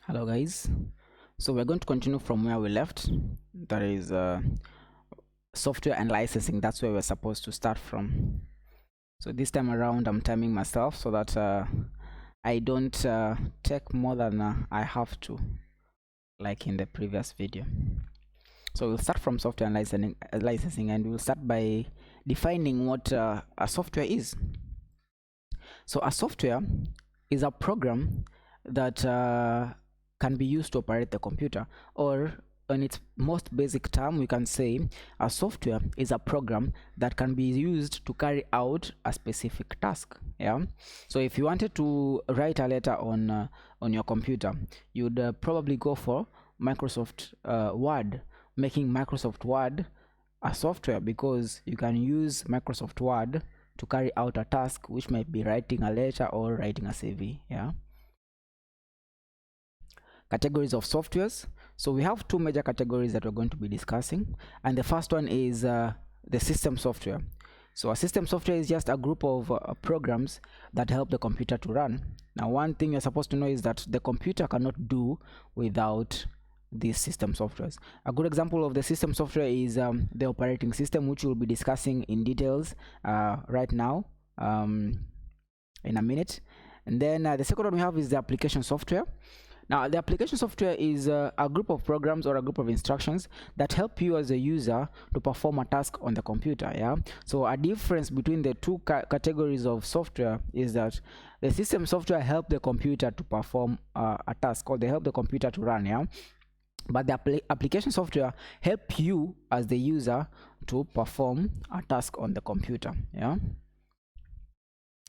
Hello guys, so we're going to continue from where we left. That is software and licensing. That's where we're supposed to start from. So this time around I'm timing myself so that I don't take more than I have to, like in the previous video. So we'll start from software and licensing, and we'll start by defining what a software is. So a software is a program that can be used to operate the computer, or in its most basic term we can say a software is a program that can be used to carry out a specific task. Yeah, so if you wanted to write a letter on your computer, you'd probably go for Microsoft Word, making Microsoft Word a software because you can use Microsoft Word to carry out a task, which might be writing a letter or writing a CV. Yeah. Categories of softwares. So we have two major categories that we're going to be discussing, and the first one is the system software. So a system software is just a group of programs that help the computer to run. Now, one thing you're supposed to know is that the computer cannot do without these system softwares. A good example of the system software is the operating system, which we'll be discussing in details right now, in a minute. And then the second one we have is the application software. Now, the application software is a group of programs or a group of instructions that help you as a user to perform a task on the computer. Yeah. So a difference between the two categories of software is that the system software help the computer to perform a task, or they help the computer to run. Yeah. But the application software help you as the user to perform a task on the computer. Yeah.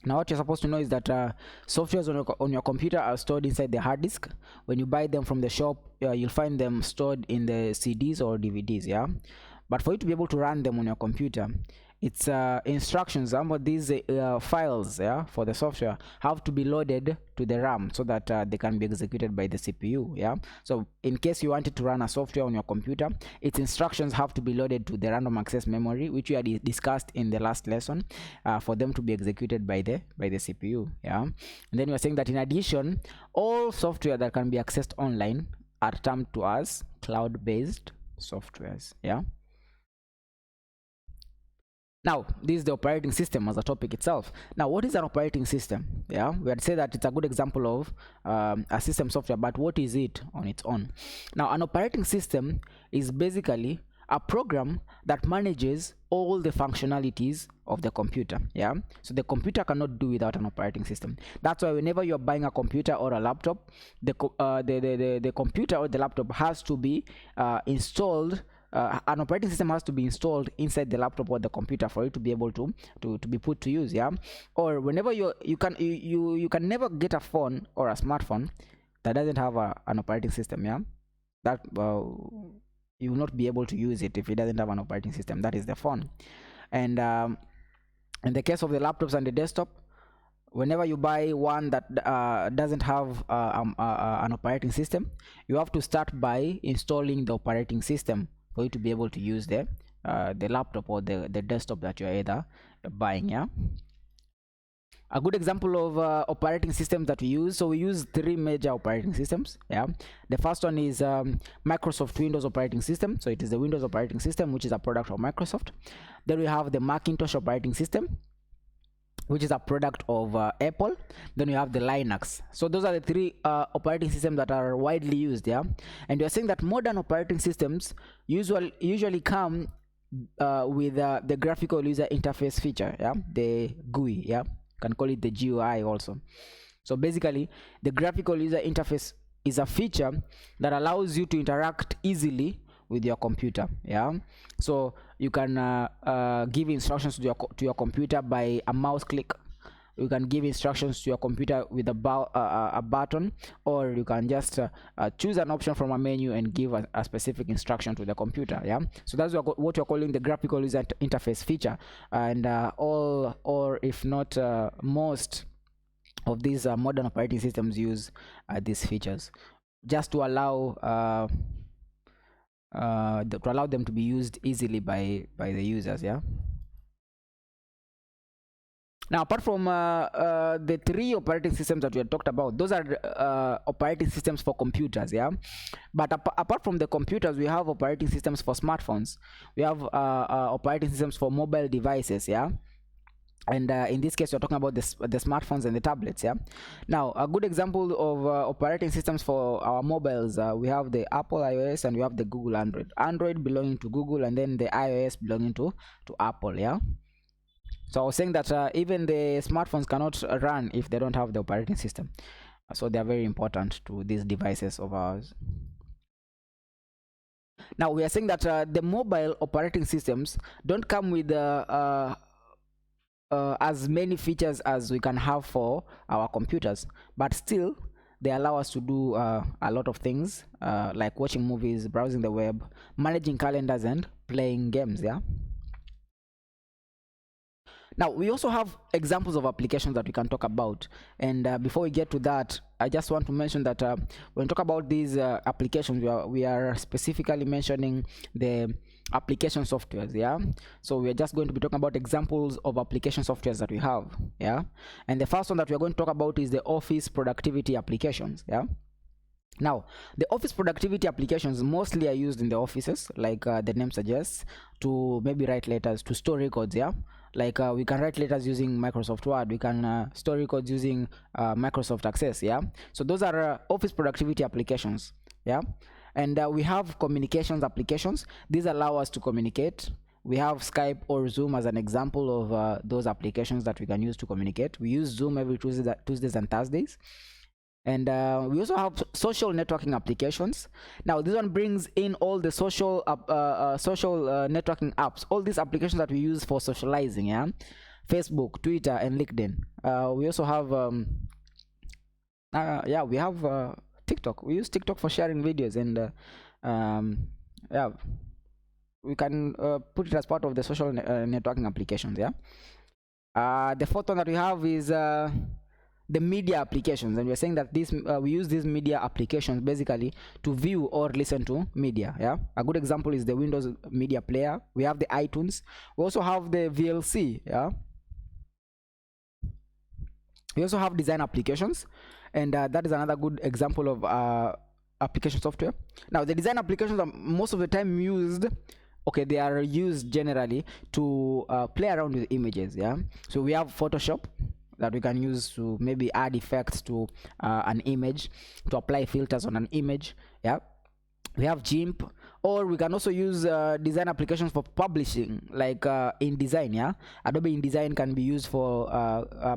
Now what you're supposed to know is that softwares on your computer are stored inside the hard disk. When you buy them from the shop, you'll find them stored in the CDs or DVDs. Yeah, but for you to be able to run them on your computer, it's instructions. Some of these files, yeah, for the software have to be loaded to the RAM so that they can be executed by the CPU. Yeah, so in case you wanted to run a software on your computer, its instructions have to be loaded to the random access memory, which we had discussed in the last lesson, for them to be executed by the CPU. Yeah, and then we're saying that in addition, all software that can be accessed online are termed to as cloud-based softwares. Yeah. Now, this is the operating system as a topic itself. Now, what is an operating system? Yeah, we had said that it's a good example of a system software, but what is it on its own? Now, an operating system is basically a program that manages all the functionalities of the computer. Yeah, so the computer cannot do without an operating system. That's why whenever you're buying a computer or a laptop, the computer or the laptop has to be installed. An operating system has to be installed inside the laptop or the computer for it to be able to be put to use. Yeah, or whenever you can never get a phone or a smartphone that doesn't have an operating system. Yeah, that you will not be able to use it if it doesn't have an operating system. That is the phone. And in the case of the laptops and the desktop, whenever you buy one that doesn't have an operating system, you have to start by installing the operating system for you to be able to use the laptop or the desktop that you're either buying. Yeah, a good example of operating systems that we use. So we use three major operating systems. Yeah, the first one is Microsoft Windows operating system. So it is the Windows operating system, which is a product of Microsoft. Then we have the Macintosh operating system, which is a product of Apple. Then you have the Linux. So those are the three operating systems that are widely used. Yeah, and you're saying that modern operating systems usually come with the graphical user interface feature. Yeah, the GUI. Yeah, can call it the GUI also. So basically, the graphical user interface is a feature that allows you to interact easily with your computer. Yeah, so you can give instructions to your computer by a mouse click. You can give instructions to your computer with a button, or you can just choose an option from a menu and give a specific instruction to the computer. Yeah, so that's what you're calling the graphical user interface feature. And all, or if not most of these modern operating systems use these features just to allow them to be used easily by the users. Yeah. Now, apart from the 3 operating systems that we had talked about, those are operating systems for computers, yeah. But apart from the computers, we have operating systems for smartphones. We have operating systems for mobile devices, yeah. And in this case, we're talking about the smartphones and the tablets, yeah. Now, a good example of operating systems for our mobiles, we have the Apple iOS and we have the Google Android belonging to Google, and then the iOS belonging to Apple, yeah. So I was saying that even the smartphones cannot run if they don't have the operating system. So they are very important to these devices of ours. Now we are saying that the mobile operating systems don't come with as many features as we can have for our computers, but still they allow us to do a lot of things, like watching movies, browsing the web, managing calendars, and playing games, yeah. Now we also have examples of applications that we can talk about, and before we get to that, I just want to mention that when we talk about these applications, we are specifically mentioning the application softwares, yeah. So we are just going to be talking about examples of application softwares that we have, yeah. And the first one that we are going to talk about is the office productivity applications, yeah. Now, the office productivity applications mostly are used in the offices, like the name suggests, to maybe write letters, to store records, yeah. Like we can write letters using Microsoft Word, we can store records using Microsoft Access, yeah. So those are office productivity applications, yeah. And we have communications applications. These allow us to communicate. We have Skype or Zoom as an example of those applications that we can use to communicate. We use Zoom every Tuesdays and Thursdays. And we also have social networking applications. Now this one brings in all the social networking apps, all these applications that we use for socializing, yeah. Facebook, Twitter, and LinkedIn. We also have we have TikTok. We use TikTok for sharing videos, and yeah, we can put it as part of the social networking applications, yeah. The fourth one that we have is the media applications, and we're saying that this we use these media applications basically to view or listen to media, yeah. A good example is the Windows Media Player. We have the iTunes. We also have the VLC, yeah. We also have design applications, and that is another good example of application software. Now the design applications are most of the time used, okay, they are used generally to play around with images, yeah. So we have Photoshop that we can use to maybe add effects to an image, to apply filters on an image, yeah. We have GIMP, or we can also use design applications for publishing, like InDesign, yeah. Adobe InDesign can be used for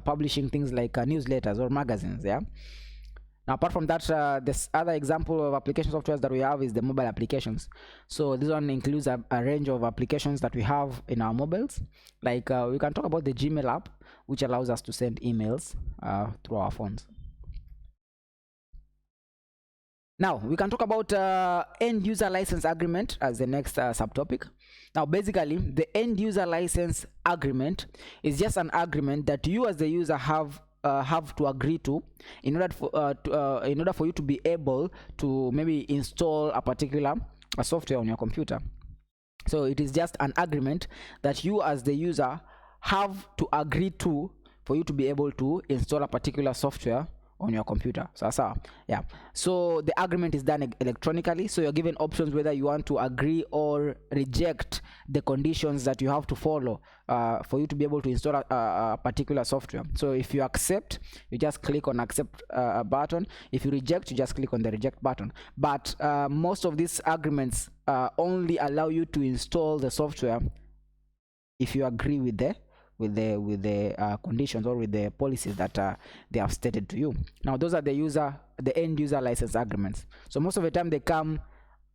publishing things like newsletters or magazines, yeah. Now apart from that, this other example of application softwares that we have is the mobile applications. So this one includes a range of applications that we have in our mobiles. Like we can talk about the Gmail app, which allows us to send emails through our phones. Now we can talk about end user license agreement as the next subtopic. Now basically the end user license agreement is just an agreement that you as the user have to agree to in order for you to be able to maybe install a particular software on your computer. So it is just an agreement that you as the user have to agree to for you to be able to install a particular software on your computer. So yeah, so the agreement is done electronically, so you're given options whether you want to agree or reject the conditions that you have to follow for you to be able to install a particular software. So if you accept, you just click on accept button. If you reject, you just click on the reject button. But most of these agreements only allow you to install the software if you agree with the conditions or with the policies that they have stated to you. Now those are the end user license agreements. So most of the time they come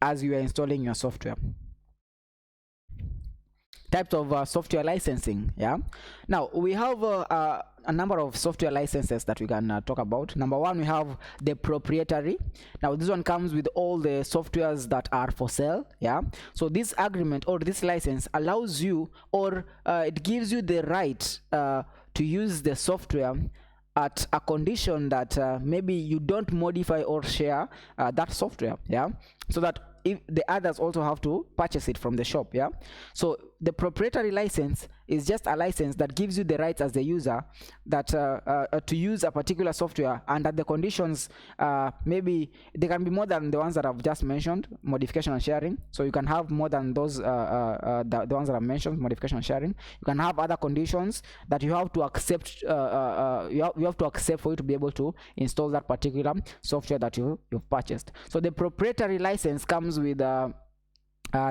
as you are installing your software. Types of software licensing, yeah. Now we have a number of software licenses that we can talk about. Number one, we have the proprietary. Now this one comes with all the softwares that are for sale, yeah. So this agreement or this license allows you, or it gives you the right to use the software at a condition that maybe you don't modify or share that software, yeah. So that if the others also have to purchase it from the shop, yeah. So the proprietary license is just a license that gives you the rights as the user that to use a particular software under the conditions. Maybe they can be more than the ones that I've just mentioned, modification and sharing. So you can have more than those the ones that I've mentioned, modification and sharing. You can have other conditions that you have to accept. You have to accept for you to be able to install that particular software that you've purchased. So the proprietary license comes with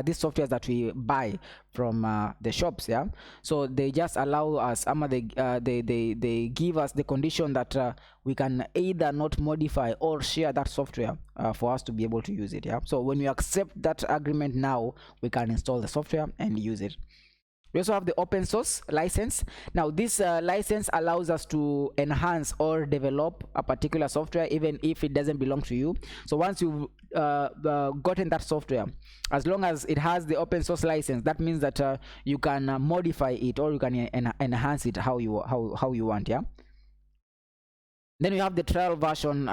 these softwares that we buy from the shops. Yeah, so they just allow us, they give us the condition that we can either not modify or share that software for us to be able to use it. Yeah, so when we accept that agreement, now we can install the software and use it. We also have the open source license. Now this license allows us to enhance or develop a particular software even if it doesn't belong to you. So once you've gotten that software, as long as it has the open source license, that means that you can modify it or you can enhance it how you want. Yeah. Then we have the trial version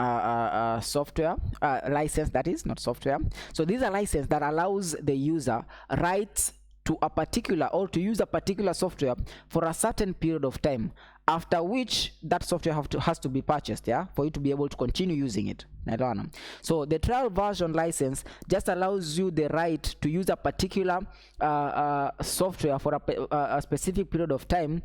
software license, that is not software. So these are license that allows the user rights to a particular or to use a particular software for a certain period of time, after which that software has to be purchased, yeah, for you to be able to continue using it. So the trial version license just allows you the right to use a particular software for a specific period of time,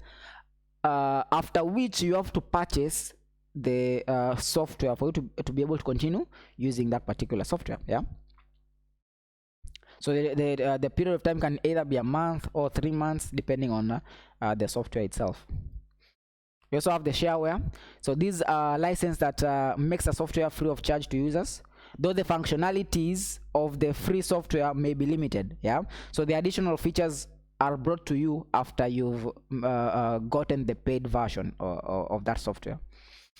after which you have to purchase the software for you to be able to continue using that particular software. Yeah. So the period of time can either be a month or 3 months, depending on the software itself. We also have the shareware. So these are license that makes a software free of charge to users, though the functionalities of the free software may be limited. Yeah. So the additional features are brought to you after you've gotten the paid version of that software.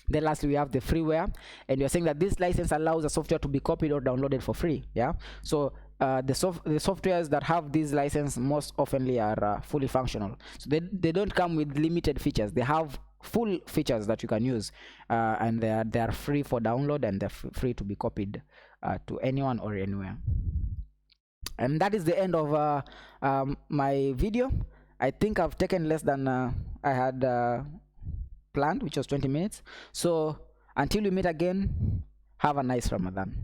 Then lastly, we have the freeware, and we're saying that this license allows a software to be copied or downloaded for free. Yeah. So the softwares that have this license most oftenly are fully functional. So they don't come with limited features. They have full features that you can use, and they are free for download, and they're free to be copied to anyone or anywhere. And that is the end of my video. I think I've taken less than I had planned, which was 20 minutes. So until we meet again, have a nice Ramadan.